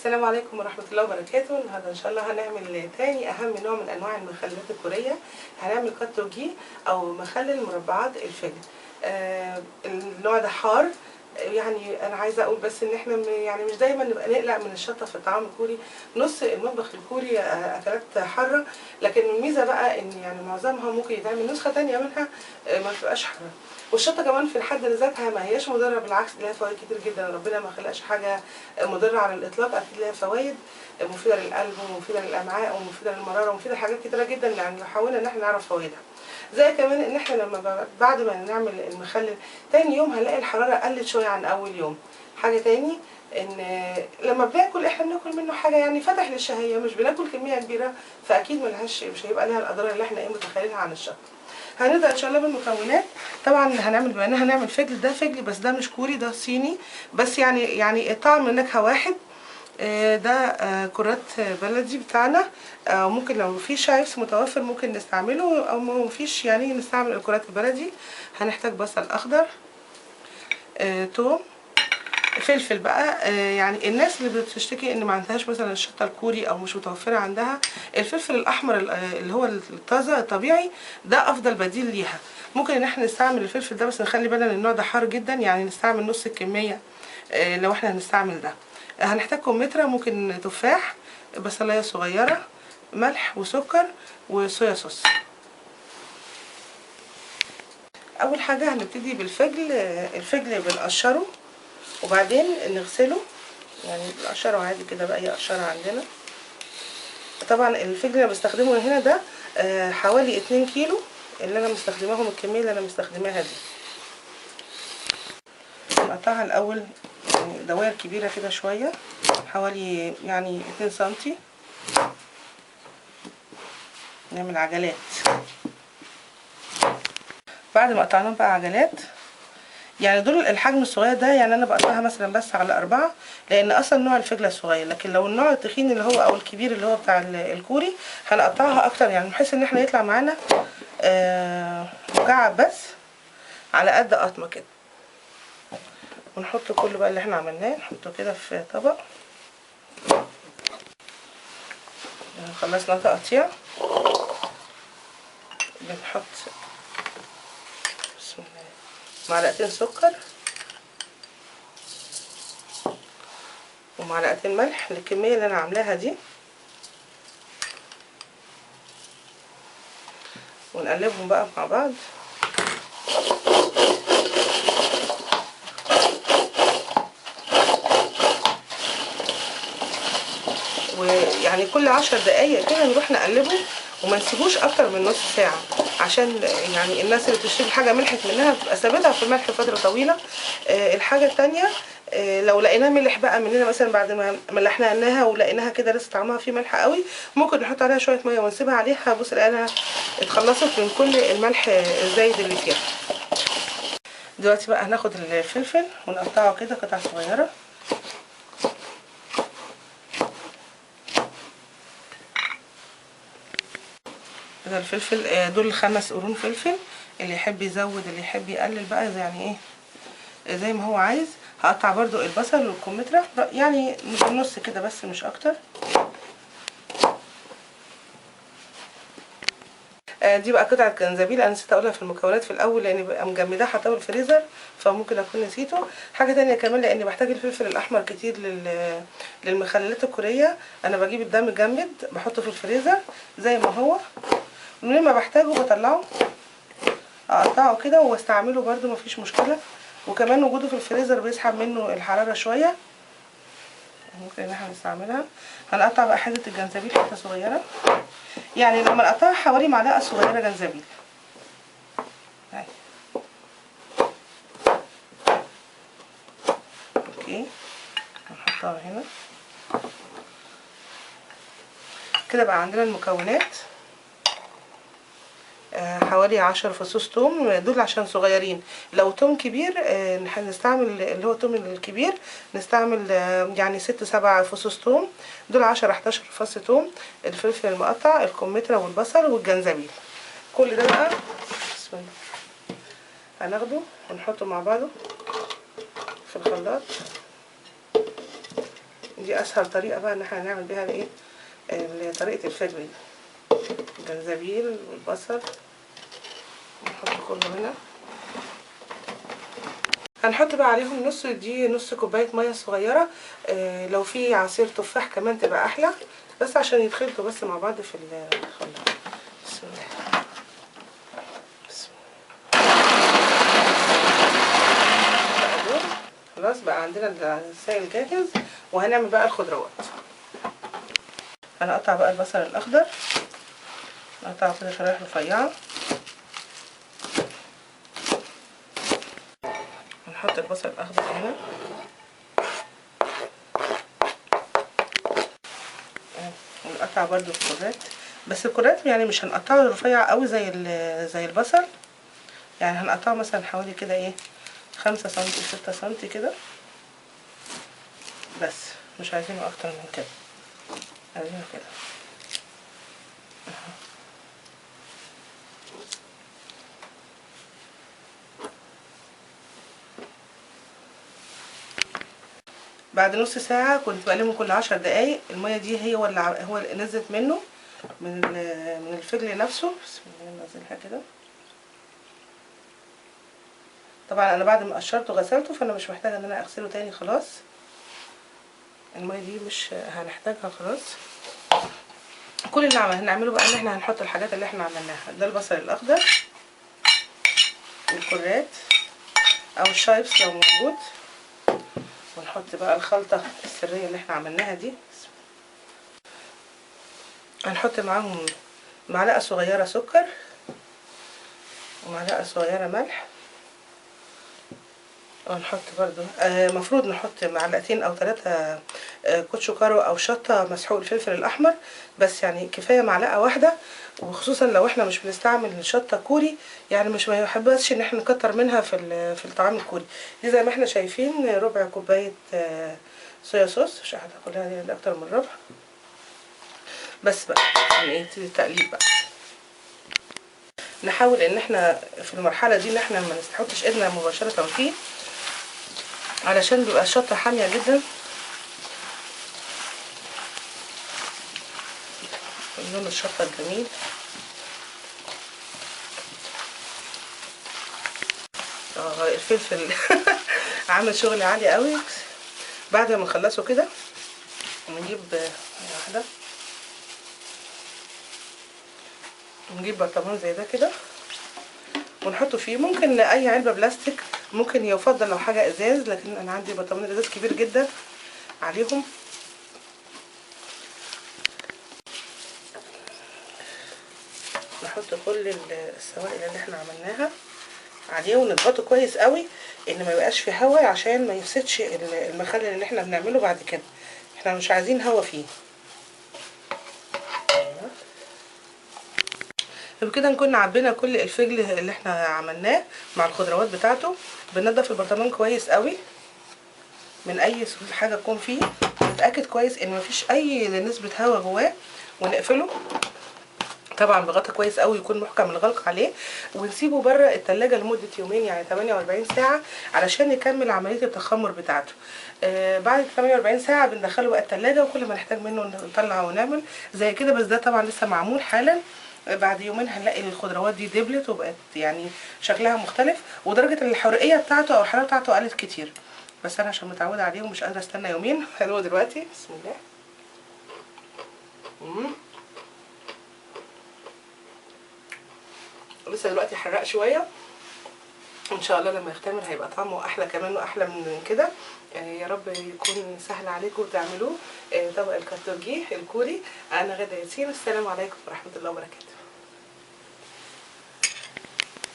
السلام عليكم ورحمة الله وبركاته. النهارده ان شاء الله هنعمل تاني اهم نوع من انواع المخللات الكورية. هنعمل كاتوجي او مخلل مربعات الفجل. النوع ده حار، يعني انا عايزه اقول بس ان احنا يعني مش دايما نبقى نقلق من الشطه في الطعام الكوري. نص المطبخ الكوري اكلات حاره، لكن الميزه بقى ان يعني معظمها ممكن يتعمل نسخه تانية منها ما تبقاش حاره. والشطه كمان في حد ذاتها ما هياش مضره، بالعكس لها فوائد كتير جدا. ربنا ما خلقش حاجه مضره على الاطلاق، اكيد لها فوائد مفيده للقلب ومفيده للامعاء ومفيده للمراره ومفيده لحاجات كتيره جدا، يعني لو حاولنا ان احنا نعرف فوائدها. زي كمان ان احنا لما بعد ما نعمل المخلل تاني يوم هنلاقي الحراره قلت شويه عن اول يوم. حاجه تاني ان لما بناكل احنا بناكل منه حاجه يعني فتح للشهيه، مش بناكل كميه كبيره، فاكيد مش هيبقى لها الاضرار اللي احنا متخيلينها عن الشطه. هنبدا ان شاء الله بالمكونات. طبعا هنعمل بما ان هنعمل فجل، ده فجل بس ده مش كوري، ده صيني، بس يعني طعم نكهه واحد. ده كرات بلدي بتاعنا. ممكن لو في شايفس متوفر ممكن نستعمله، او ما فيش يعني نستعمل الكرات البلدي. هنحتاج بصل اخضر، توم، فلفل بقى. يعني الناس اللي بتشتكي ان ما عندهاش مثلا الشطه الكوري او مش متوفره عندها، الفلفل الاحمر اللي هو الطازه الطبيعي ده افضل بديل ليها. ممكن ان احنا نستعمل الفلفل ده، بس نخلي بالنا ان النوع ده حار جدا، يعني نستعمل نص الكميه لو احنا هنستعمل ده. هنحتاج كمثرى، ممكن تفاح، بصلايه صغيره، ملح وسكر وصويا صوص. اول حاجه هنبتدي بالفجل. الفجل بنقشره وبعدين نغسله، يعني بنقشره عادي كده باي قشره عندنا. طبعا الفجل اللي بستخدمه هنا ده حوالي 2 كيلو اللي انا مستخدماهم، الكميه اللي انا مستخدماها دي. نقطعها الاول يعني دوائر كبيره كده شويه، حوالي يعني 2 سنتي. نعمل عجلات. بعد ما قطعناهم بقى عجلات، يعني دول الحجم الصغير ده، يعني انا بقطعها مثلا بس على 4، لان اصلا نوع الفجله صغير. لكن لو النوع التخين اللي هو او الكبير اللي هو بتاع الكوري هنقطعها اكتر، يعني بحيث ان احنا يطلع معانا مكعب بس على قد قطمه كده. ونحط كله بقى اللي احنا عملناه نحطه كده في طبق. خلصنا تقطيع، بنحط بسم الله معلقتين سكر ومعلقتين ملح للكميه اللي انا عاملاها دي، ونقلبهم بقى مع بعض. ويعني كل 10 دقايق كده نروح نقلبه، وما نسيبوش اكتر من نص ساعه، عشان يعني الناس اللي بتشتري حاجه ملحت منها بتبقى سابتها في الملح فتره طويله. الحاجه التانيه، لو لقيناه ملح بقى مننا مثلا بعد ما ملحناها ولقيناها كده لسه طعمها فيه ملح قوي، ممكن نحط عليها شويه ميه ونسيبها عليها. بص لقيناها اتخلصت من كل الملح الزايد اللي فيها. دلوقتي بقى هناخد الفلفل ونقطعه كده قطع صغيره. ده الفلفل، دول 5 قرون فلفل، اللي يحب يزود اللي يحب يقلل بقى، يعني ايه زي ما هو عايز. هقطع برضو البصل والكمثرى يعني بالنص كده بس مش اكتر. دي بقى قطعه جنزبيل، انا نسيت اقولها في المكونات في الاول لاني بقى مجمداها حاطاها في الفريزر، فممكن اكون نسيته. حاجه تانية كمان، لاني بحتاج الفلفل الاحمر كتير للمخللات الكوريه، انا بجيب ده مجمد بحطه في الفريزر زي ما هو، ومن ما بحتاجه بطلعه اقطعه كده واستعمله برده مفيش مشكله. وكمان وجوده في الفريزر بيسحب منه الحراره شويه، ممكن ان احنا نستعملها. هنقطع بقى حته الجنزبيل حته صغيره، يعني لما نقطعها حوالي معلقه صغيره جنزبيل اهي. اوكي، هنحطها هنا كده. بقى عندنا المكونات حوالي 10 فصوص توم، دول عشان صغيرين. لو توم كبير هنستعمل اللي هو توم الكبير، نستعمل يعني 6 7 فصوص توم. دول 10 11 فص توم. الفلفل المقطع، الكمثرى والبصل والجنزبيل، كل ده بقى بسم الله هناخده ونحطه مع بعضه في الخلاط. دي اسهل طريقه بقى ان احنا نعمل بيها الايه، طريقه الفجر دي. الجنزبيل والبصل نحط كله هنا. هنحط بقى عليهم نص كوبايه ميه صغيره. لو في عصير تفاح كمان تبقى احلى، بس عشان يتخلطوا بس مع بعض في الخلاط. بسم الله. بسم الله. خلاص بقى عندنا السائل جاهز، وهنعمل بقى الخضروات. هنقطع بقى البصل الاخضر، نقطعه كده شرايح رفيعه. هنحط البصل الاخضر هنا، ونقطع برضو الكرات، بس الكرات يعني مش هنقطعه رفيع قوي زي البصل، يعني هنقطعه مثلا حوالي كده ايه 5 سنتي 6 سنتي كده، بس مش عايزينه اكتر من كده، عايزينه كده. بعد نص ساعة كنت بقلبه كل 10 دقايق. المية دي هو اللي نزلت منه من الفجل نفسه. بسم الله ننزلها كده. طبعا انا بعد ما قشرته وغسلته فانا مش محتاجة ان انا اغسله تاني خلاص، المية دي مش هنحتاجها خلاص. كل اللي هنعمله بقى ان احنا هنحط الحاجات اللي احنا عملناها. ده البصل الاخضر والكرات او الشايبس لو موجود، ونحط بقى الخلطة السرية اللي احنا عملناها دي. هنحط معاهم معلقة صغيرة سكر ومعلقة صغيرة ملح، ونحط برضو مفروض نحط معلقتين او 3 كوتشو او شطة مسحوق الفلفل الاحمر، بس يعني كفاية معلقة واحدة، وخصوصا لو احنا مش بنستعمل شطة كوري، يعني مش ما يحبش ان احنا نكتر منها في الطعام الكوري. دي زي ما احنا شايفين ربع كوباية صويا صوص، مش هاخدها دي اكتر من ربع. بس بقى يعني ايه التقليب بقى، نحاول ان احنا في المرحلة دي ان احنا ما نحطش ايدنا مباشرة فيه، علشان بيبقى الشطة حامية جدا. لون الشطة الجميل. الفلفل عامل شغل عالي قوي. بعد ما نخلصه كده نجيب واحدة، نجيب برطمان زي ده كده ونحطه فيه. ممكن اي علبة بلاستيك، ممكن يفضل لو حاجة ازاز، لكن انا عندي برطمان ازاز كبير جدا عليهم. نحط كل السوائل اللي احنا عملناها عليه ونضغطه كويس قوي ان ما يبقاش فيه هواء، عشان ما يفسدش المخلل اللي احنا بنعمله بعد كده. احنا مش عايزين هواء فيه. بكده نكون عبينا كل الفجل اللي احنا عملناه مع الخضروات بتاعته. بننضف البرطمان كويس قوي من اي حاجه تكون فيه، نتاكد كويس ان مفيش اي نسبه هواء جواه، ونقفله طبعا بغطا كويس قوي يكون محكم الغلق عليه، ونسيبه بره التلاجة لمده يومين، يعني 48 ساعه علشان نكمل عمليه التخمر بتاعته. بعد 48 ساعه بندخله بقى التلاجة، وكل ما نحتاج منه نطلع ونعمل زي كده. بس ده طبعا لسه معمول حالا. بعد يومين هنلاقي الخضروات دي دبلت وبقت يعني شكلها مختلف، ودرجه الحرقيه بتاعته او الحراره بتاعته قلت كتير. بس انا عشان متعوده عليه ومش قادره استنى يومين. حلو دلوقتي. بسم الله. لسه دلوقتي حرق شويه، ان شاء الله لما يختمر هيبقى طعمه احلى كمان واحلى من كده. يا رب يكون سهل عليكم وتعملوه. طبق الكاتوجي الكوري. انا غدا ياسين، السلام عليكم ورحمه الله وبركاته.